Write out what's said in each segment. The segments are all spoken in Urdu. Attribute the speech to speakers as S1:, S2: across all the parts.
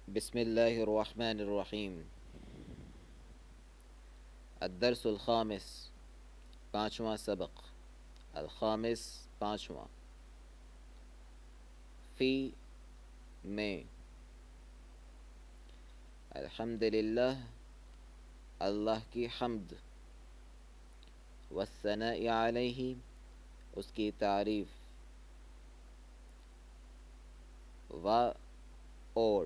S1: بسم الله الرحمن الرحیم الدرس الخامس، پانچواں سبق، الخامس پانچواں، فی میں، الحمد للہ اللہ کی حمد، والثناء علیہ اس کی تعریف، و اور،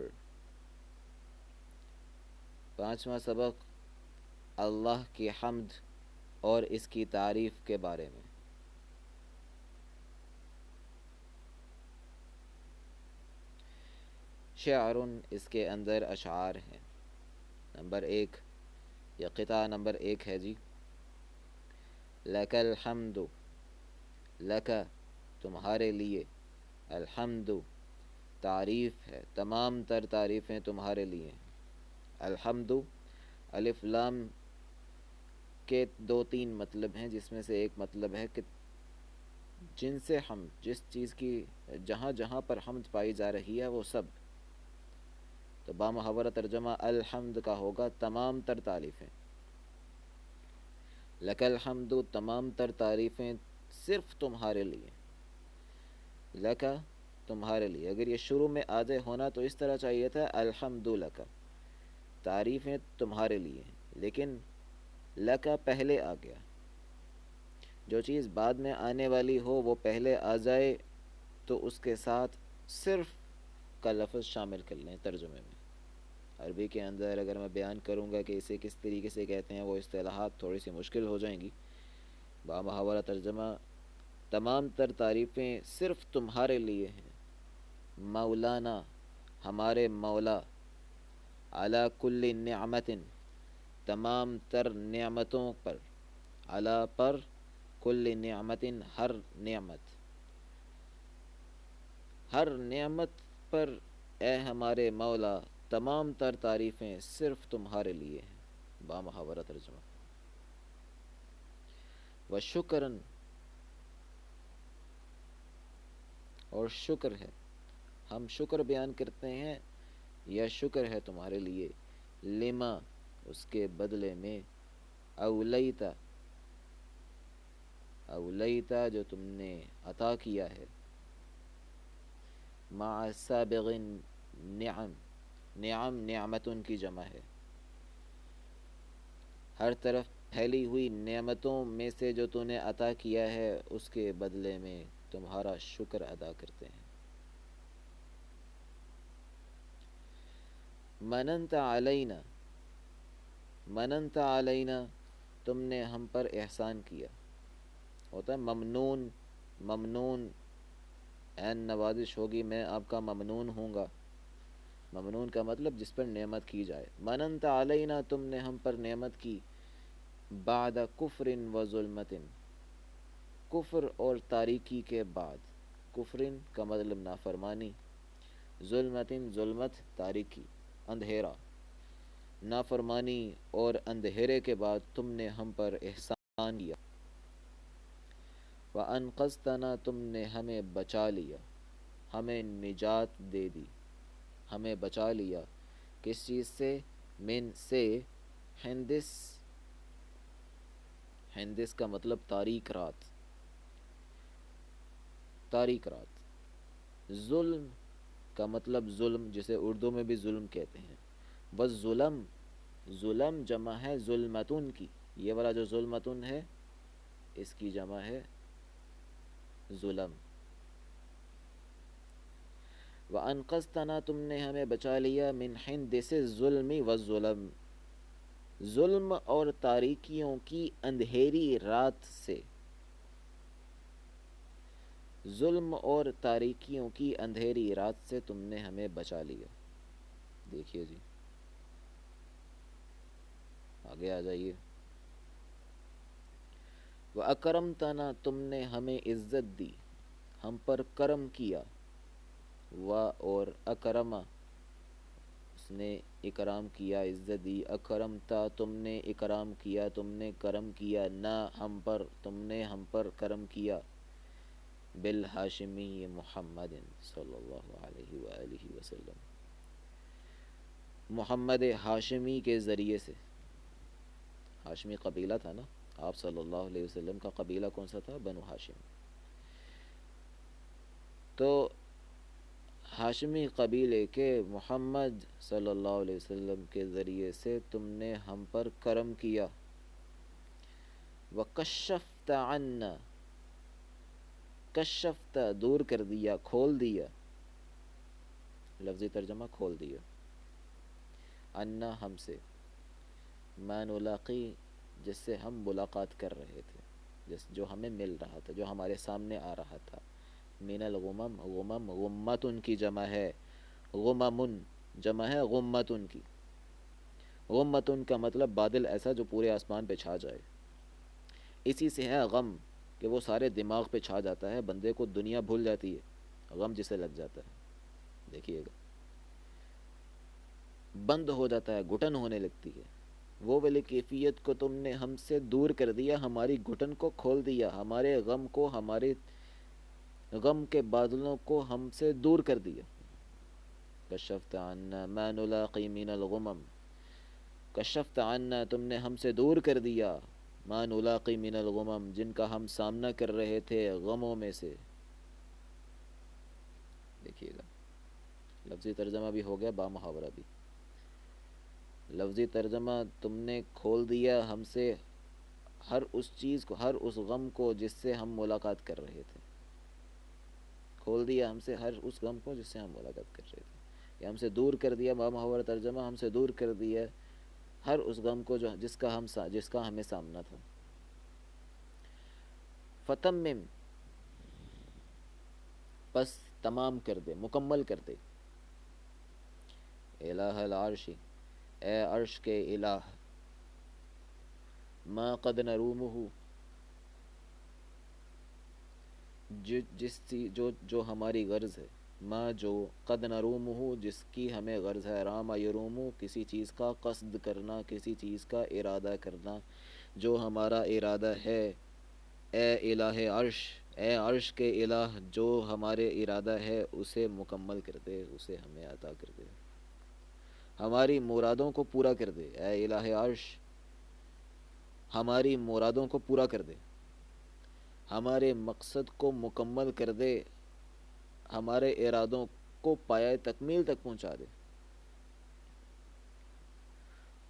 S1: پانچواں سبق اللہ کی حمد اور اس کی تعریف کے بارے میں۔ شعر، اس کے اندر اشعار ہیں۔ نمبر ایک، یہ قطعہ نمبر ایک ہے جی۔ لک الحمد، لک تمہارے لیے، الحمد تعریف ہے، تمام تر تعریفیں تمہارے لیے ہیں۔ الحمد، الف لام کے دو تین مطلب ہیں، جس میں سے ایک مطلب ہے کہ جن سے حمد، جس چیز کی جہاں جہاں پر حمد پائی جا رہی ہے وہ سب، تو بامحاورہ ترجمہ الحمد کا ہوگا تمام تر تعریفیں۔ لک الحمد، تمام تر تعریفیں صرف تمہارے لیے۔ لک تمہارے لیے، اگر یہ شروع میں آ جائے ہونا تو اس طرح چاہیے تھا الحمد لک، تعریفیں تمہارے لیے، لیکن لک پہلے آ گیا۔ جو چیز بعد میں آنے والی ہو وہ پہلے آ جائے تو اس کے ساتھ صرف کا لفظ شامل کر لیں ترجمے میں۔ عربی کے اندر اگر میں بیان کروں گا کہ اسے کس طریقے سے کہتے ہیں، وہ اصطلاحات تھوڑی سی مشکل ہو جائیں گی۔ بامحاورہ ترجمہ تمام تر تعریفیں صرف تمہارے لیے ہیں، مولانا ہمارے مولا، علی کل نعمت تمام تر نعمتوں پر، علی پر، کل نعمت ہر نعمت، ہر نعمت پر اے ہمارے مولا تمام تر تعریفیں صرف تمہارے لیے ہیں۔ بامحاورہ ترجمہ۔ وشکرن، اور شکر ہے، ہم شکر بیان کرتے ہیں، یا شکر ہے تمہارے لیے، لما اس کے بدلے میں، اولیتا، اولیتا جو تم نے عطا کیا ہے، مع سابغ نعم، نعم نعمتن کی جمع ہے، ہر طرف پھیلی ہوئی نعمتوں میں سے جو تو نے عطا کیا ہے اس کے بدلے میں تمہارا شکر ادا کرتے ہیں۔ مننت علینا، مننت علینا تم نے ہم پر احسان کیا، ہوتا ہے ممنون، ممنون عین نوازش ہوگی، میں آپ کا ممنون ہوں گا، ممنون کا مطلب جس پر نعمت کی جائے۔ مننت علینا تم نے ہم پر نعمت کی، بعد کفر و ظلمت، کفر اور تاریکی کے بعد، کفر کا مطلب نافرمانی، ظلمت ظلمت تاریکی اندھیرا، نافرمانی اور اندھیرے کے بعد تم نے ہم پر احسان کیا۔ وَأَنقذتنا تم نے ہمیں بچا لیا، ہمیں نجات دے دی، ہمیں بچا لیا، کس چیز سے؟ من سے، ہندس، ہندس کا مطلب تاریک رات، تاریک رات، ظلم کا مطلب ظلم، جسے اردو میں بھی ظلم کہتے ہیں، والظلم، ظلم جمع ہے ظلمتن کی، یہ والا جو ظلمتن ہے اس کی جمع ہے ظلم۔ وَأَنقذتنا تم نے ہمیں بچا لیا، من حندس الظلم والظلم، ظلم اور تاریکیوں کی اندھیری رات سے، ظلم اور تاریکیوں کی اندھیری رات سے تم نے ہمیں بچا لیا۔ دیکھیے جی، آگے آ جائیے۔ وَأَكْرَمْتَنَا تم نے ہمیں عزت دی، ہم پر کرم کیا، و اور اکرما اس نے اکرام کیا، عزت دی، اکرمتا تم نے اکرام کیا، تم نے کرم کیا، نہ ہم پر، تم نے ہم پر کرم کیا، بالہاشمی محمد صلی اللہ علیہ وآلہ وسلم، محمد ہاشمی کے ذریعے سے. ہاشمی قبیلہ تھا نا، آپ صلی اللہ علیہ وسلم کا قبیلہ کون سا تھا؟ بنو ہاشم. تو ہاشمی قبیلے کے محمد صلی اللہ علیہ وسلم کے ذریعے سے تم نے ہم پر کرم کیا. وَكَشَّفْتَ عَنَّا، کشفت دور کر دیا، کھول دیا. لفظی ترجمہ کھول دیا. عنا ہم سے، ما نلاقی جس سے ہم ملاقات کر رہے تھے، جو ہمیں مل رہا تھا، جو ہمارے سامنے آ رہا تھا. من الغمم، غمم غمتن کی جمع ہے، غممن جمع ہے غمتن کی. غمتن کا مطلب بادل ایسا جو پورے آسمان پہ چھا جائے. اسی سے ہے غم کہ وہ سارے دماغ پہ چھا جاتا ہے، بندے کو دنیا بھول جاتی ہے، غم جسے لگ جاتا ہے. دیکھیے گا بند ہو جاتا ہے، گھٹن ہونے لگتی ہے. وہ والی کیفیت کو تم نے ہم سے دور کر دیا، ہماری گھٹن کو کھول دیا، ہمارے غم کو، ہمارے غم کے بادلوں کو ہم سے دور کر دیا. کشفت عنا ما نلاقی من الغمم، کشفت عنا تم نے ہم سے دور کر دیا، ما نلاقی من الغمم جن کا ہم سامنا کر رہے تھے غموں میں سے. دیکھیے گا لفظی ترجمہ بھی ہو گیا، با محاورہ بھی. لفظی ترجمہ تم نے کھول دیا ہم سے ہر اس چیز کو، ہر اس غم کو جس سے ہم ملاقات کر رہے تھے. کھول دیا ہم سے ہر اس غم کو جس سے ہم ملاقات کر رہے تھے، یا ہم سے دور کر دیا. با محاورہ ترجمہ ہم سے دور کر دیا ہر اس غم کو جو جس کا ہمیں سامنا تھا. فتمم پس تمام کر دے، مکمل کر دے. الہ العرش اے عرش کے الہ، ما قد نرومہ جو ہماری غرض ہے، ما جو، قد نرومہ جس کی ہمیں غرض ہے. راما یرومو کسی چیز کا قصد کرنا، کسی چیز کا ارادہ کرنا، جو ہمارا ارادہ ہے. اے الہ عرش، اے عرش کے الہ جو ہمارے ارادہ ہے اسے مکمل کر دے، اسے ہمیں عطا کر دے، ہماری مرادوں کو پورا کر دے. اے الہ عرش ہماری مرادوں کو پورا کر دے، ہمارے مقصد کو مکمل کر دے، ہمارے ارادوں کو پایہ تکمیل تک پہنچا دے.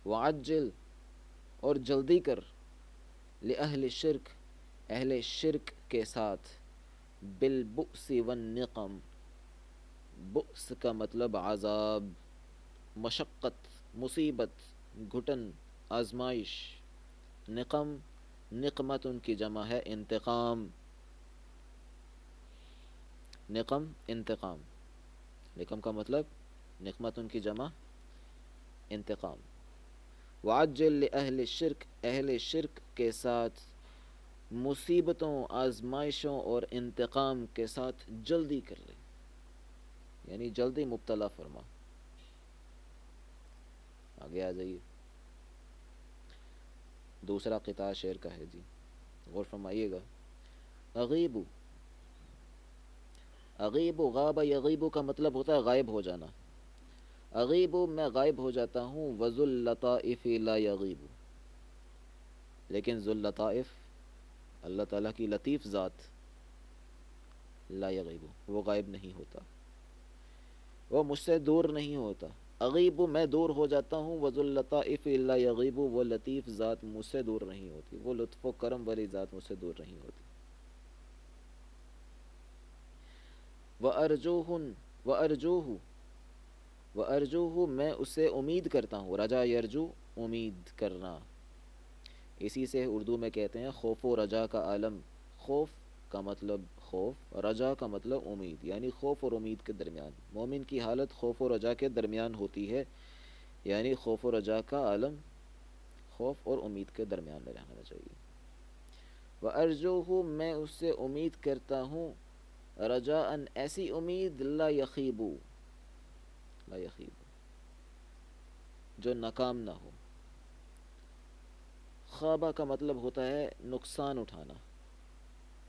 S1: وعجل اور جلدی کر، لأہل شرک اہل شرک کے ساتھ، بالبؤس والنقم بؤس کا مطلب عذاب، مشقت، مصیبت، گھٹن، آزمائش. نقم نقمت ان کی جمع ہے انتقام. نقم انتقام، نقم کا مطلب، نقمت ان کی جمع انتقام. وعجل لأہل الشرک اہل شرک کے ساتھ مصیبتوں، آزمائشوں اور انتقام کے ساتھ جلدی کر لے، یعنی جلدی مبتلا فرما. آگے آ جائیے، دوسرا قطعہ شعر کا ہے جی، غور فرمائیے گا. اغیب، اغیب غاب یغیب کا مطلب ہوتا ہے غائب ہو جانا. اغیب میں غائب ہو جاتا ہوں، وذو اللطائف لا یغیب لیکن ذو اللطائف اللہ تعالیٰ کی لطیف ذات، لا یغیب وہ غائب نہیں ہوتا، وہ مجھ سے دور نہیں ہوتا. اغیب میں دور ہو جاتا ہوں، وذو اللطائف لا یغیب وہ لطیف ذات مجھ سے دور نہیں ہوتی، وہ لطف و کرم والی ذات مجھ سے دور نہیں ہوتی. وَأَرْجُوهُ وَأَرْجُوهُ وَأَرْجُوهُ میں اسے امید کرتا ہوں. رجا یرجو امید کرنا، اسی سے اردو میں کہتے ہیں خوف و رجا کا عالم. خوف کا مطلب خوف، رجا کا مطلب امید، یعنی خوف اور امید کے درمیان. مومن کی حالت خوف و رجا کے درمیان ہوتی ہے، یعنی خوف و رجا کا عالم خوف اور امید کے درمیان میں رہنا چاہیے. وَأَرْجُوهُ میں اس سے امید کرتا ہوں، رجاء ایسی امید، لا یخیب لا یخیب جو ناکام نہ ہو. خوابہ کا مطلب ہوتا ہے نقصان اٹھانا،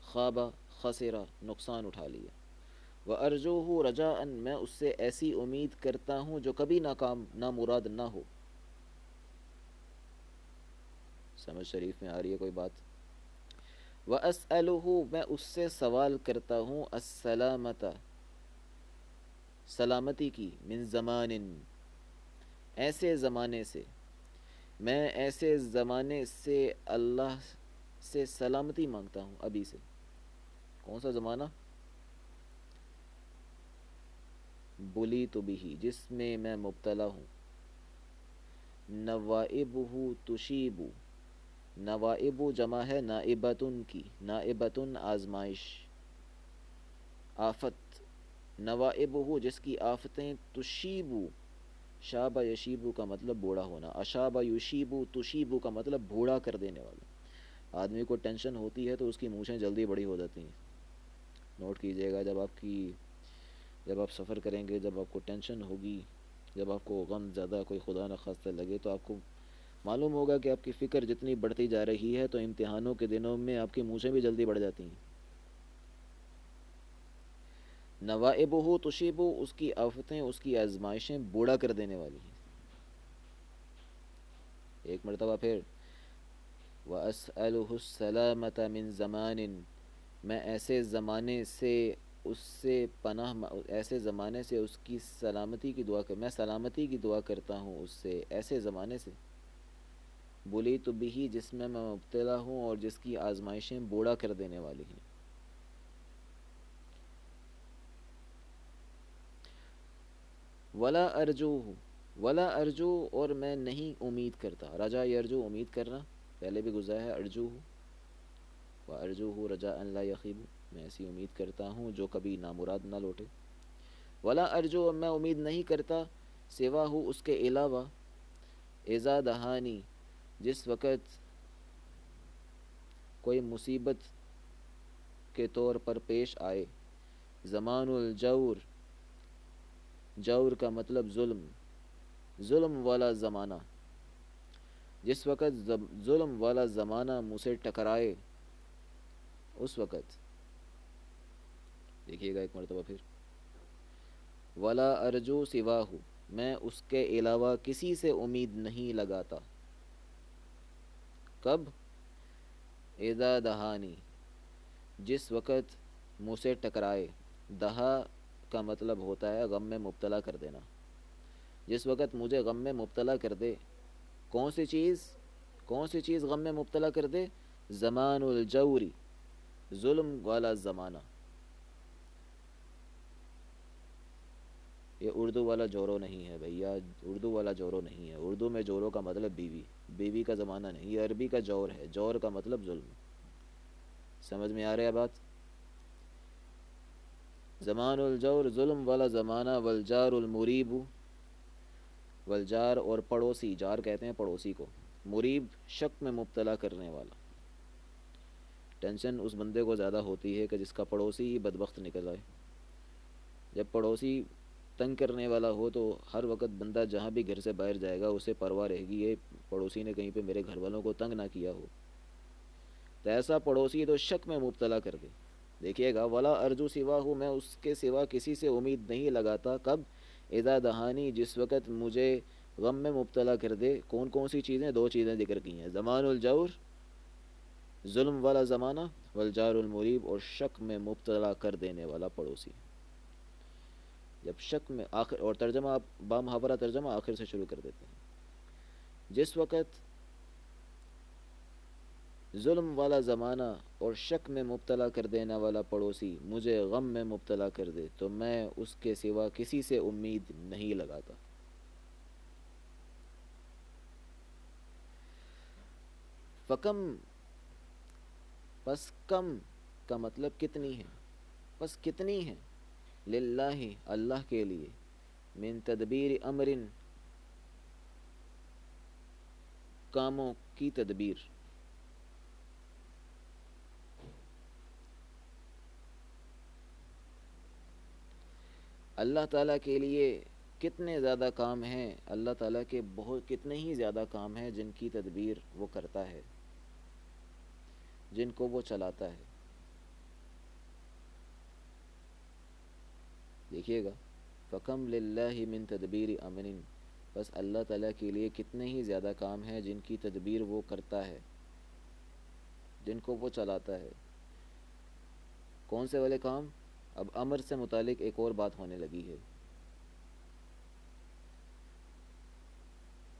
S1: خوابہ خسرہ نقصان اٹھا لیا. وَأَرْجُوهُ رَجَاءً میں اس سے ایسی امید کرتا ہوں جو کبھی ناکام نامراد نہ ہو. سمجھ شریف میں آ رہی ہے کوئی بات؟ وَأَسْأَلُهُ میں اس سے سوال کرتا ہوں السلامت سلامتی کی، من زمان ایسے زمانے سے، میں ایسے زمانے سے اللہ سے سلامتی مانگتا ہوں ابھی سے. کون سا زمانہ؟ بُلِیتُ بِهِ جس میں مبتلا ہوں. نوائبہ تشیب، نوائب جمع ہے نائبتن کی، نائبتن آزمائش، آفت. نوائبہ جس کی آفتیں تشیبو، شابہ یشیبو کا مطلب بوڑھا ہونا، اشابہ یشیبو تشیبو کا مطلب بوڑھا کر دینے والا. آدمی کو ٹینشن ہوتی ہے تو اس کی مونچھیں جلدی بڑی ہو جاتی ہیں. نوٹ کیجئے گا، جب آپ سفر کریں گے، جب آپ کو ٹینشن ہوگی، جب آپ کو غم زیادہ کوئی خدا نخواستہ لگے، تو آپ کو معلوم ہوگا کہ آپ کی فکر جتنی بڑھتی جا رہی ہے تو امتحانوں کے دنوں میں آپ کی مونچھیں بھی جلدی بڑھ جاتی ہیں. نوائبہ تشیبو اس کی آفتیں، اس کی آزمائشیں بوڑھا کر دینے والی ہیں. ایک مرتبہ پھر وَأَسْأَلُهُ السَّلَامَةَ مِن زَمَانٍ میں ایسے زمانے سے اس سے پناہ، ایسے زمانے سے اس کی سلامتی کی دعا میں سلامتی کی دعا کرتا ہوں اس سے، ایسے زمانے سے. بُلِیتُ بِهِ جس میں مبتلا ہوں اور جس کی آزمائشیں بوڑھا کر دینے والی ہیں. ولا ارجو، ولا ارجو اور میں نہیں امید کرتا. رجا یرجو امید کرنا پہلے بھی گزرا ہے. ارجو و ارجو رجاء لا یخیب میں ایسی امید کرتا ہوں جو کبھی نامراد نہ لوٹے. ولا ارجو میں امید نہیں کرتا سوا ہوں اس کے علاوہ، اذا دہانی جس وقت کوئی مصیبت کے طور پر پیش آئے. زمان الجور، جور کا مطلب ظلم، ظلم والا زمانہ. جس وقت ظلم والا زمانہ مجھ سے ٹکرائے، اس وقت. دیکھیے گا ایک مرتبہ پھر. ولا ارجو سواہ میں اس کے علاوہ کسی سے امید نہیں لگاتا. کب؟ اذا دہانی جس وقت منہ سے ٹکرائے. دہا کا مطلب ہوتا ہے غم میں مبتلا کر دینا. جس وقت مجھے غم میں مبتلا کر دے. کون سی چیز غم میں مبتلا کر دے؟ زمان الجوری ظلم والا زمانہ. یہ اردو والا جورو نہیں ہے بھیا، اردو والا جورو نہیں ہے. اردو میں جورو کا مطلب بیوی، بیوی کا زمانہ نہیں. یہ عربی کا جور ہے، جور کا مطلب ظلم. سمجھ میں آ رہا ہے بات؟ زمان الجور ظلم والا زمانہ. والجار المریب، والجار اور پڑوسی، جار کہتے ہیں پڑوسی کو. مریب شک میں مبتلا کرنے والا. ٹینشن اس بندے کو زیادہ ہوتی ہے کہ جس کا پڑوسی ہی بدبخت نکل آئے. جب پڑوسی تنگ کرنے والا ہو تو ہر وقت بندہ جہاں بھی گھر سے باہر جائے گا اسے پرواہ رہے گی یہ پڑوسی نے کہیں پہ میرے گھر والوں کو تنگ نہ کیا ہو. تو ایسا پڑوسی تو شک میں مبتلا کر دے. دیکھیے گا ولا ارجو سوا ہوں میں اس کے سوا کسی سے امید نہیں لگاتا. کب؟ اذا دہانی جس وقت مجھے غم میں مبتلا کر دے. کون سی چیزیں؟ دو چیزیں ذکر کی ہیں. زمان الجور ظلم والا زمانہ، والجار المریب اور شک میں مبتلا کر دینے والا پڑوسی. جب شک میں آخر، اور ترجمہ آپ بامحاورہ ترجمہ آخر سے شروع کر دیتے ہیں. جس وقت ظلم والا زمانہ اور شک میں مبتلا کر دینے والا پڑوسی مجھے غم میں مبتلا کر دے تو میں اس کے سوا کسی سے امید نہیں لگاتا. فکم پس کم کا مطلب کتنی ہے. پس کتنی ہے. للہ اللہ کے لیے. من تدبیر امرن کاموں کی تدبیر. اللہ تعالیٰ کے لیے کتنے زیادہ کام ہیں. اللہ تعالیٰ کے بہت کتنے ہی زیادہ کام ہیں جن کی تدبیر وہ کرتا ہے، جن کو وہ چلاتا ہے. دیکھیے گا، فکم للہ من تدبیر امن، بس اللہ تعالیٰ کے لیے کتنے ہی زیادہ کام ہیں جن کی تدبیر وہ کرتا ہے، جن کو وہ چلاتا ہے۔ کون سے والے کام؟ اب امر سے متعلق ایک اور بات ہونے لگی ہے۔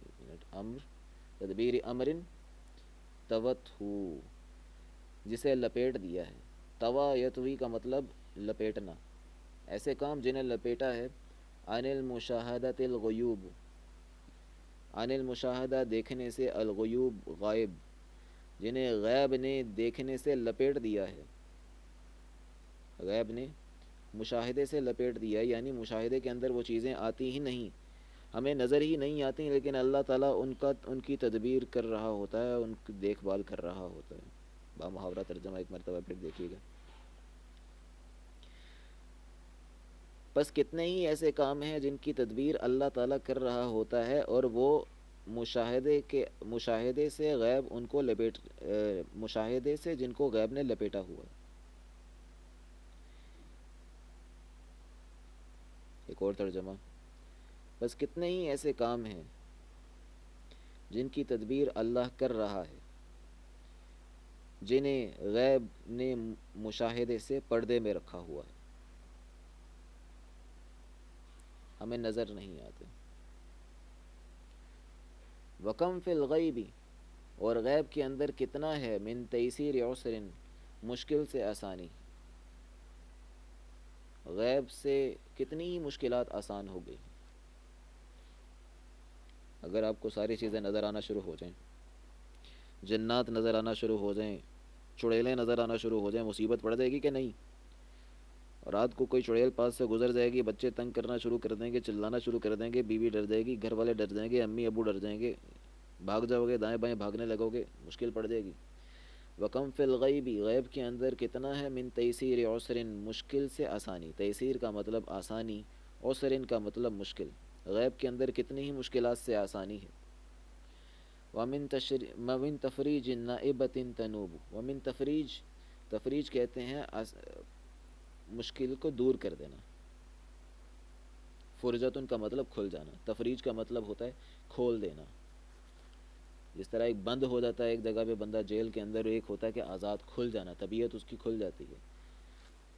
S1: ایک منٹ، امر، تدبیر امرن توت ہو، جسے لپیٹ دیا ہے۔ توا یتوی کا مطلب لپیٹنا، ایسے کام جنہیں لپیٹا ہے۔ عن المشاہدۃ الغیوب، عن المشاہدہ دیکھنے سے، الغیوب غائب، جنہیں غیب نے دیکھنے سے لپیٹ دیا ہے۔ غیب نے مشاہدے سے لپیٹ دیا، یعنی مشاہدے کے اندر وہ چیزیں آتی ہی نہیں، ہمیں نظر ہی نہیں آتی، لیکن اللہ تعالیٰ ان کی تدبیر کر رہا ہوتا ہے، ان کی دیکھ بھال کر رہا ہوتا ہے۔ با محاورہ ترجمہ ایک مرتبہ پھر دیکھیے گا۔ بس کتنے ہی ایسے کام ہیں جن کی تدبیر اللہ تعالیٰ کر رہا ہوتا ہے، اور وہ مشاہدے سے غیب ان کو مشاہدے سے جن کو غیب نے لپیٹا ہوا ہے۔ ایک اور ترجمہ، بس کتنے ہی ایسے کام ہیں جن کی تدبیر اللہ کر رہا ہے، جنہیں غیب نے مشاہدے سے پردے میں رکھا ہوا ہے، ہمیں نظر نہیں آتے۔ وکم فی الغیب، اور غیب کے اندر کتنا ہے، من تیسیر عسر، مشکل سے آسانی، غیب سے کتنی ہی مشکلات آسان ہو گئی۔ اگر آپ کو ساری چیزیں نظر آنا شروع ہو جائیں، جنات نظر آنا شروع ہو جائیں، چڑیلیں نظر آنا شروع ہو جائیں، مصیبت پڑ جائے گی کہ نہیں؟ اور رات کو کوئی چڑیل پاس سے گزر جائے گی، بچے تنگ کرنا شروع کر دیں گے، چلانا شروع کر دیں گے، بیوی ڈر جائے گی، گھر والے ڈر جائیں گے، امی ابو ڈر جائیں گے، بھاگ جاؤ گے، دائیں بائیں بھاگنے لگو گے، مشکل پڑ جائے گی۔ وکم فی الغیب، غیب کے اندر کتنا ہے، من تیسیر عسر، مشکل سے آسانی، تیسیر کا مطلب آسانی، عسر کا مطلب مشکل، غیب کے اندر کتنی ہی مشکلات سے آسانی ہے۔ ومن تفریج نائبۃ تنوب، ومن تفریج، تفریج کہتے ہیں مشکل کو دور کر دینا، فرجتن کا مطلب کھل جانا، تفریج کا مطلب ہوتا ہے کھول دینا۔ جس طرح ایک بند ہو جاتا ہے ایک جگہ پہ بندہ جیل کے اندر، ایک ہوتا ہے کہ آزاد، کھل جانا، طبیعت اس کی کھل جاتی ہے،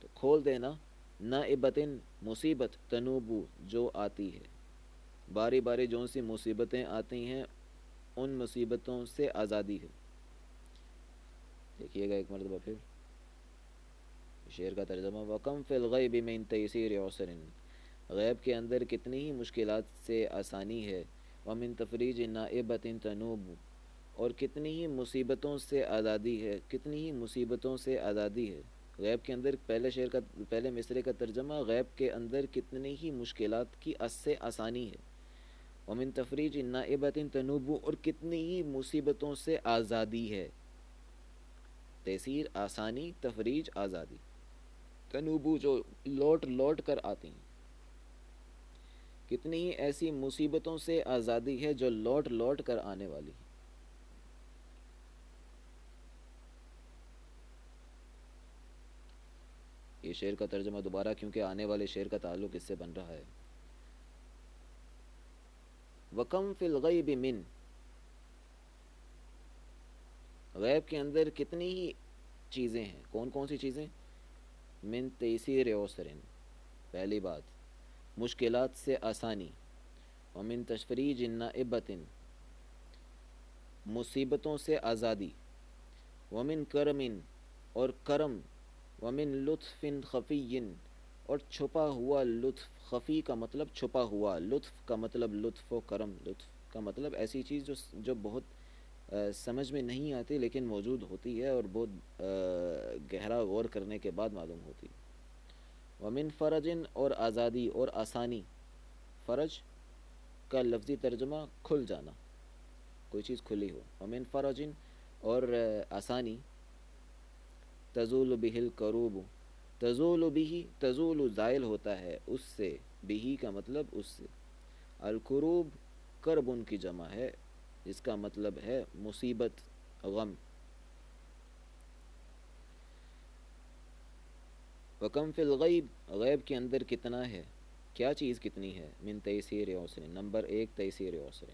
S1: تو کھول دینا۔ نائبتن، مصیبت، تنوبو، جو آتی ہے، باری باری جون سی مصیبتیں آتی ہیں، ان مصیبتوں سے آزادی ہے۔ دیکھیے گا ایک مرتبہ پھر شعر کا ترجمہ، وَكَمْ فِي الْغَيْبِ مِن تَيْسِيرِ عُسْرٍ، غیب کے اندر کتنی ہی مشکلات سے آسانی ہے، وَمِن تَفْرِيجِ نَائِبَةٍ تَنُوبُ، اور کتنی ہی مصیبتوں سے آزادی ہے، کتنی ہی مصیبتوں سے آزادی ہے۔ غیب کے اندر پہلے مصرے کا ترجمہ، غیب کے اندر کتنی ہی مشکلات کی سے آسانی ہے، وَمِن تَفْرِيجِ نَائِبَةٍ تَنُوبُ، اور کتنی ہی مصیبتوں سے آزادی ہے۔ تیسیر آسانی، تفریج آزادی، تنوبو جو لوٹ لوٹ کر آتی ہیں، کتنی ہی ایسی مصیبتوں سے آزادی ہے جو لوٹ لوٹ کر آنے والی ہے۔ یہ شعر کا ترجمہ دوبارہ، کیونکہ آنے والے شعر کا تعلق اس سے بن رہا ہے۔ وَكَمْ فِي الْغَيْبِ مِن، غیب کے اندر کتنی ہی چیزیں ہیں، کون کون سی چیزیں؟ من تیسیر عسرٍ، پہلی بات مشکلات سے آسانی، ومن تفریج نائبۃ، مصیبتوں سے آزادی، ومن کرم، اور کرم، ومن لطف خفی، اور چھپا ہوا لطف، خفی کا مطلب چھپا ہوا، لطف کا مطلب لطف و کرم، لطف کا مطلب ایسی چیز جو بہت سمجھ میں نہیں آتی لیکن موجود ہوتی ہے اور بہت گہرا غور کرنے کے بعد معلوم ہوتی ہے۔ ومن فرجن، اور آزادی اور آسانی، فرج کا لفظی ترجمہ کھل جانا، کوئی چیز کھلی ہو، ومن فرجن، اور آسانی، تزول بہ الکروب، تزول بہ، تزول زائل ہوتا ہے اس سے، بہ کا مطلب اس سے، الکروب کرب ان کی جمع ہے، جس کا مطلب ہے مصیبت، غم۔ وکم فی الغیب، غیب کے اندر کتنا ہے، کیا چیز کتنی ہے، من تیسیر عسر، نمبر ایک تیسیر عسر،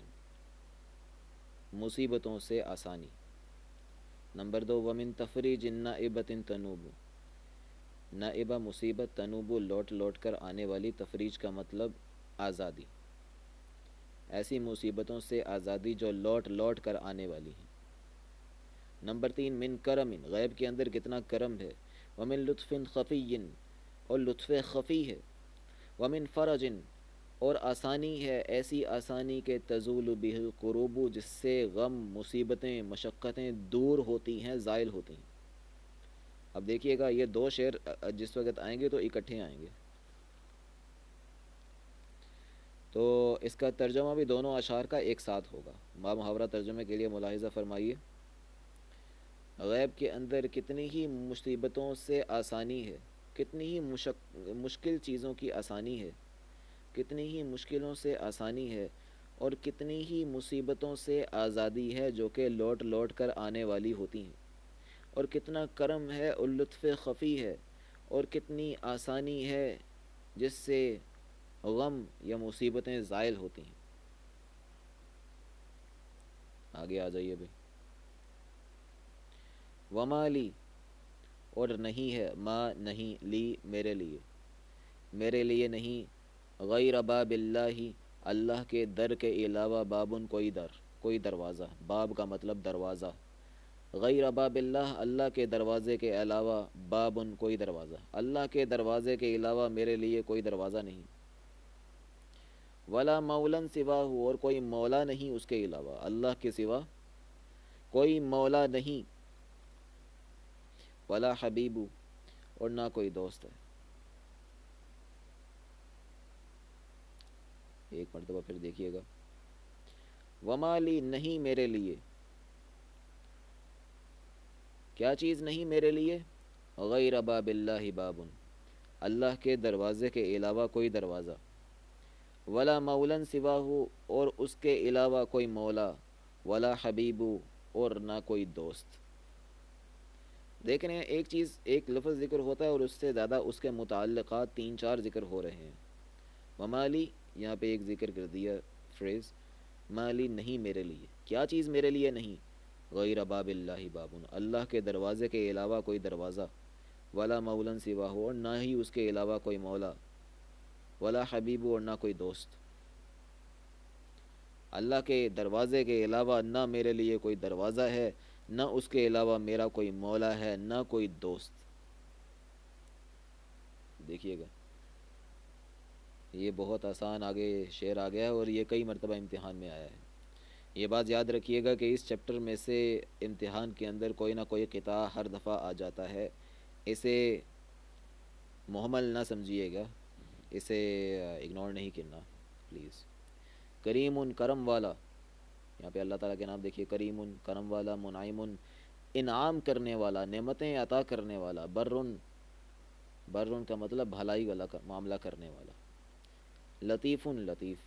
S1: مصیبتوں سے آسانی، نمبر دو ومن تفریج نائبت تنوب، نائبہ مصیبت، تنوب لوٹ لوٹ کر آنے والی، تفریج کا مطلب آزادی، ایسی مصیبتوں سے آزادی جو لوٹ لوٹ کر آنے والی ہیں۔ نمبر تین من کرم، غیب کے اندر کتنا کرم ہے، ومن لطف خفی، اور لطف خفی ہے، ومن فرج، اور آسانی ہے، ایسی آسانی کہ تزول بہ القروب، جس سے غم، مصیبتیں، مشقتیں دور ہوتی ہیں، زائل ہوتی ہیں۔ اب دیکھیے گا یہ دو شعر جس وقت آئیں گے تو اکٹھے آئیں گے، تو اس کا ترجمہ بھی دونوں اشعار کا ایک ساتھ ہوگا۔ با محاورہ ترجمے کے لیے ملاحظہ فرمائیے، غیب کے اندر کتنی ہی مصیبتوں سے آسانی ہے، کتنی ہی مشکل چیزوں کی آسانی ہے، کتنی ہی مشکلوں سے آسانی ہے، اور کتنی ہی مصیبتوں سے آزادی ہے جو کہ لوٹ لوٹ کر آنے والی ہوتی ہیں، اور کتنا کرم ہے اور لطف خفی ہے، اور کتنی آسانی ہے جس سے غم یا مصیبتیں زائل ہوتی ہیں۔ آگے آ جائیے بھائی، وما لی، اور نہیں ہے، ما نہیں، لی میرے لیے نہیں، غیر باب اللہ، اللہ کے در کے علاوہ، بابن کوئی دروازہ، باب کا مطلب دروازہ، غیر باب اللہ، اللہ کے دروازے کے علاوہ، بابن کوئی دروازہ، اللہ کے دروازے کے علاوہ میرے لیے کوئی دروازہ نہیں، ولا مولن سوا، اور کوئی مولا نہیں اس کے علاوہ، اللہ کے سوا کوئی مولا نہیں، ولا حبیب، اور نہ کوئی دوست ہے۔ ایک مرتبہ پھر دیکھیے گا، وما لی، نہیں میرے لیے، کیا چیز نہیں میرے لیے، غیر باب اللہ بابن، اللہ کے دروازے کے علاوہ کوئی دروازہ، ولا مولن سواہ، اور اس کے علاوہ کوئی مولا، ولا حبیب، اور نہ کوئی دوست۔ دیکھ رہے ہیں ایک چیز، ایک لفظ ذکر ہوتا ہے اور اس سے زیادہ اس کے متعلقات تین چار ذکر ہو رہے ہیں۔ ومالی، یہاں پہ ایک ذکر کر دیا فریز، مالی نہیں میرے لیے، کیا چیز میرے لیے نہیں، غیر باب اللہ بابن، اللہ کے دروازے کے علاوہ کوئی دروازہ، ولا مولن سواہ، اور نہ ہی اس کے علاوہ کوئی مولا، ولا حبیب، اور نہ کوئی دوست۔ اللہ کے دروازے کے علاوہ نہ میرے لیے کوئی دروازہ ہے، نہ اس کے علاوہ میرا کوئی مولا ہے، نہ کوئی دوست۔ دیکھیے گا یہ بہت آسان آگے شعر آ گیا ہے، اور یہ کئی مرتبہ امتحان میں آیا ہے۔ یہ بات یاد رکھیے گا کہ اس چیپٹر میں سے امتحان کے اندر کوئی نہ کوئی قطعہ ہر دفعہ آ جاتا ہے، اسے محمل نہ سمجھیے گا، اسے اگنور نہیں کرنا پلیز۔ کریم، کرم والا، یہاں پہ اللہ تعالیٰ کے نام دیکھیے، کریم، کرم والا، منعم، انعام کرنے والا، نعمتیں عطا کرنے والا، برن کا مطلب بھلائی والا معاملہ کرنے والا، لطیف، لطیف،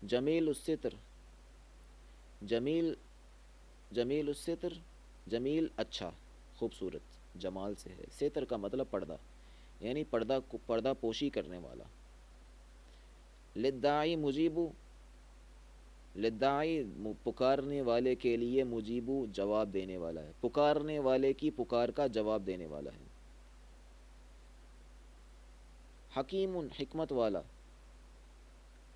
S1: جمیل الستر، جمیل، جمیل الستر، جمیل اچھا، خوبصورت، جمال سے ہے، ستر کا مطلب پردہ، یعنی پردہ پوشی کرنے والا، للداعی مجیبو، لداعی پکارنے والے کے لیے، مجیبو جواب دینے والا ہے، پکارنے والے کی پکار کا جواب دینے والا ہے، حکیم، حکمت والا،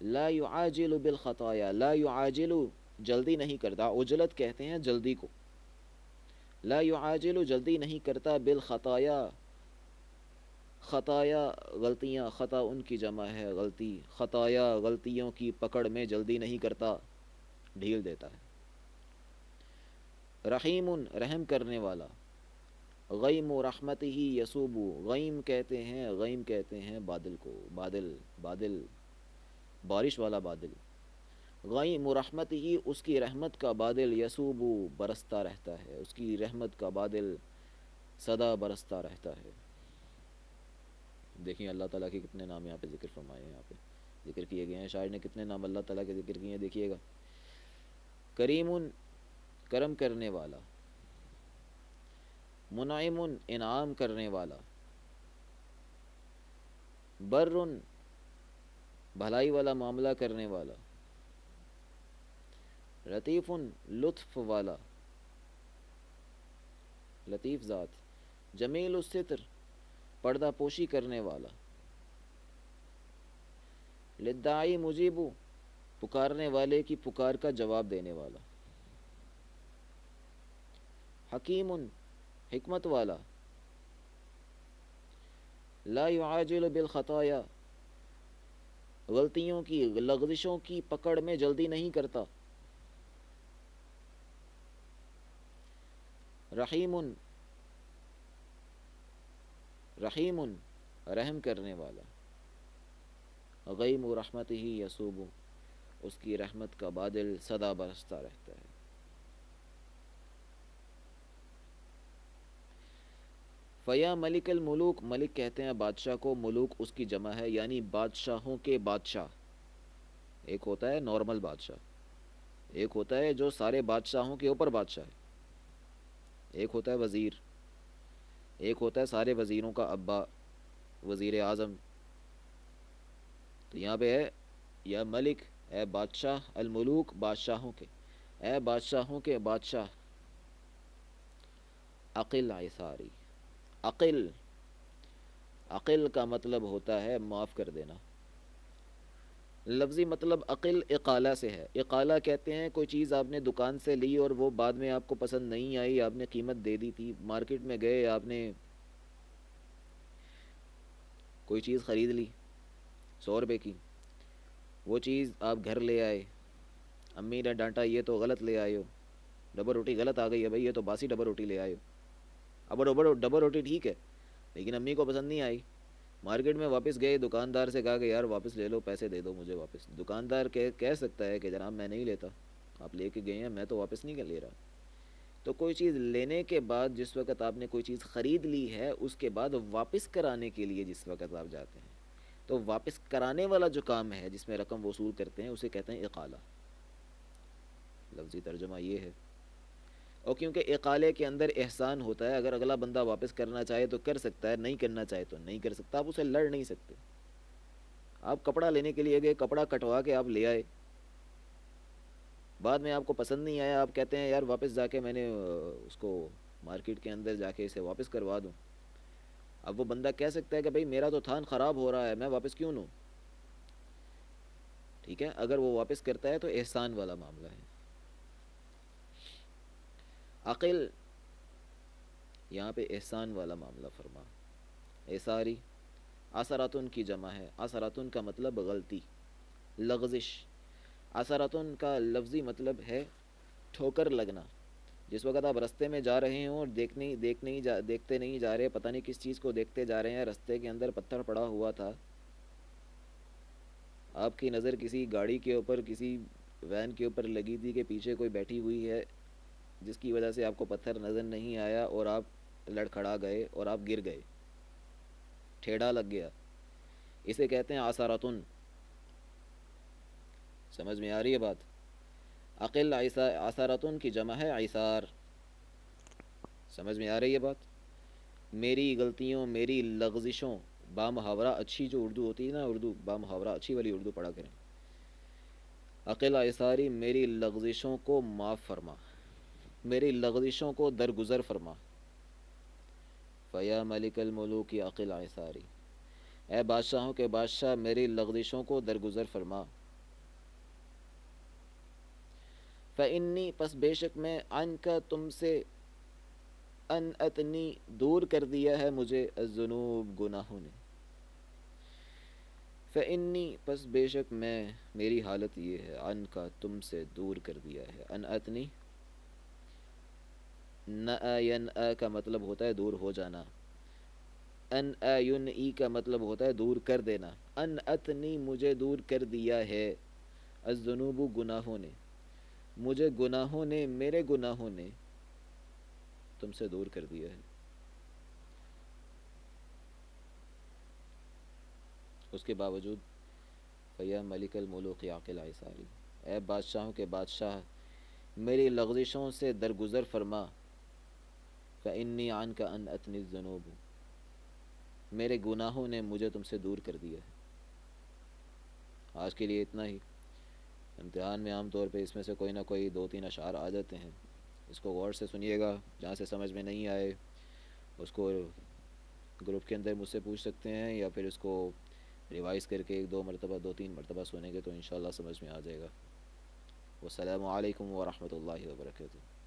S1: لا يعاجل بالخطایا، لا يعاجل جلدی نہیں کرتا، عجلت کہتے ہیں جلدی کو، لا يعاجل جلدی نہیں کرتا، بالخطایا، خطایا غلطیاں، خطا ان کی جمع ہے غلطی، خطایا غلطیوں کی پکڑ میں جلدی نہیں کرتا، ڈھیل دیتا ہے، رحیم رحم کرنے والا، غیم و رحمت ہی یسوبو، غیم کہتے ہیں بادل کو، بادل بارش والا بادل، غیم و رحمت ہی اس کی رحمت کا بادل، یسوبو برستا رہتا ہے، اس کی رحمت کا بادل سدا برستا رہتا ہے۔ دیکھیں اللہ تعالیٰ کے کتنے نام یہاں پہ ذکر فرمائے ہیں، یہاں پہ ذکر کیے گئے ہیں، شاعر نے کتنے نام اللہ تعالیٰ کے ذکر کیے ہیں، دیکھیے گا، کریم کرم کرنے والا، منعم انعام کرنے والا، برٌ بھلائی والا معاملہ کرنے والا، لطیف لطف والا، لطیف ذات، جمیل الستر پردہ پوشی کرنے والا، للداعی مجیب پکارنے والے کی پکار کا جواب دینے والا، حکیم حکمت والا، لا يعاجل بالخطایا غلطیوں کی لغزشوں کی پکڑ میں جلدی نہیں کرتا، رحیم رحیم رحم کرنے والا، غیم رحمتہ یصوب اس کی رحمت کا بادل سدا برستا رہتا ہے۔ فیا ملک الملوک، ملک کہتے ہیں بادشاہ کو، ملوک اس کی جمع ہے، یعنی بادشاہوں کے بادشاہ۔ ایک ہوتا ہے نارمل بادشاہ، ایک ہوتا ہے جو سارے بادشاہوں کے اوپر بادشاہ ہے، ایک ہوتا ہے وزیر، ایک ہوتا ہے سارے وزیروں کا ابا وزیر اعظم۔ تو یہاں پہ ہے یا ملک، اے بادشاہ، الملوک بادشاہوں کے، اے بادشاہوں کے بادشاہ، عقل عیساری، عقل، عقل کا مطلب ہوتا ہے معاف کر دینا۔ لفظی مطلب عقل اقالہ سے ہے، اقالہ کہتے ہیں کوئی چیز آپ نے دکان سے لی اور وہ بعد میں آپ کو پسند نہیں آئی، آپ نے قیمت دے دی تھی، مارکیٹ میں گئے آپ نے کوئی چیز خرید لی 100 روپے کی، وہ چیز آپ گھر لے آئے، امی نے ڈانٹا یہ تو غلط لے آئے ہو، ڈبل روٹی غلط آ گئی ہے بھائی، یہ تو باسی ڈبل روٹی لے آئے ہو۔ اب ڈبل روٹی ٹھیک ہے لیکن امی کو پسند نہیں آئی، مارکیٹ میں واپس گئے، دکاندار سے کہا کہ یار واپس لے لو، پیسے دے دو مجھے واپس۔ دکاندار کہہ سکتا ہے کہ جناب میں نہیں لیتا، آپ لے کے گئے ہیں، میں تو واپس نہیں لے رہا۔ تو کوئی چیز لینے کے بعد جس وقت آپ نے کوئی چیز خرید لی ہے، اس کے بعد واپس کرانے کے لیے جس وقت آپ جاتے ہیں، تو واپس کرانے والا جو کام ہے جس میں رقم وصول کرتے ہیں اسے کہتے ہیں اقالہ۔ لفظی ترجمہ یہ ہے، اور کیونکہ اقالے کے اندر احسان ہوتا ہے، اگر اگلا بندہ واپس کرنا چاہے تو کر سکتا ہے، نہیں کرنا چاہے تو نہیں کر سکتا، آپ اسے لڑ نہیں سکتے۔ آپ کپڑا لینے کے لیے گئے، کپڑا کٹوا کے آپ لے آئے، بعد میں آپ کو پسند نہیں آیا، آپ کہتے ہیں یار واپس جا کے میں نے اس کو مارکیٹ کے اندر جا کے اسے واپس کروا دوں۔ اب وہ بندہ کہہ سکتا ہے کہ بھائی میرا تو تھان خراب ہو رہا ہے، میں واپس کیوں لوں؟ ٹھیک ہے، اگر وہ واپس کرتا ہے تو احسان والا معاملہ ہے۔ عقل یہاں پہ احسان والا معاملہ فرما، احساری، اثراتن کی جمع ہے، اثراتن کا مطلب غلطی، لغزش۔ اثراتن کا لفظی مطلب ہے ٹھوکر لگنا۔ جس وقت آپ رستے میں جا رہے ہوں اور دیکھتے نہیں جا رہے، پتہ نہیں کس چیز کو دیکھتے جا رہے ہیں، رستے کے اندر پتھر پڑا ہوا تھا، آپ کی نظر کسی گاڑی کے اوپر، کسی وین کے اوپر لگی تھی کہ پیچھے کوئی بیٹھی ہوئی ہے، جس کی وجہ سے آپ کو پتھر نظر نہیں آیا اور آپ لڑکھڑا گئے اور آپ گر گئے، ٹھیڑا لگ گیا، اسے کہتے ہیں آثارتن۔ سمجھ میں آ رہی ہے بات؟ عقل آثارتن کی جمع ہے عیسار۔ سمجھ میں آ رہی ہے بات؟ میری غلطیوں، میری لغزشوں، بامحاورہ اچھی جو اردو ہوتی ہے نا، اردو بامحاورہ اچھی والی اردو پڑھا کریں۔ عقل عیساری، میری لغزشوں کو معاف فرما، میری لغزشوں کو درگزر فرما۔ فیا ملک الملوک عقل عیساری، اے بادشاہوں کے بادشاہ میری لغزشوں کو درگزر فرما۔ فإنی پس بے شک میں، ان کا تم سے، ان اتنی دور کر دیا ہے مجھے، الذنوب گناہوں نے۔ فإنی پس بے شک میں، میری حالت یہ ہے، ان کا تم سے دور کر دیا ہے، ان اتنی، نأ ینأ کا مطلب ہوتا ہے دور ہو جانا، ان ینئی کا مطلب ہوتا ہے دور کر دینا، ان اتنی مجھے دور کر دیا ہے، الذنوب گناہوں نے، مجھے گناہوں نے، میرے گناہوں نے تم سے دور کر دیا ہے۔ اس کے باوجود فیا ملک الملوک عاقل عیساری، اے بادشاہوں کے بادشاہ میری لغزشوں سے درگزر فرما۔ فإنی عنک ان اتنی الذنوب، میرے گناہوں نے مجھے تم سے دور کر دیا ہے۔ آج کے لیے اتنا ہی۔ امتحان میں عام طور پہ اس میں سے کوئی نہ کوئی دو تین اشعار آ جاتے ہیں، اس کو غور سے سنیے گا، جہاں سے سمجھ میں نہیں آئے اس کو گروپ کے اندر مجھ سے پوچھ سکتے ہیں، یا پھر اس کو ریوائز کر کے ایک دو مرتبہ دو تین مرتبہ سنیں گے تو انشاءاللہ سمجھ میں آ جائے گا۔ والسلام علیکم ورحمۃ اللہ وبرکاتہ۔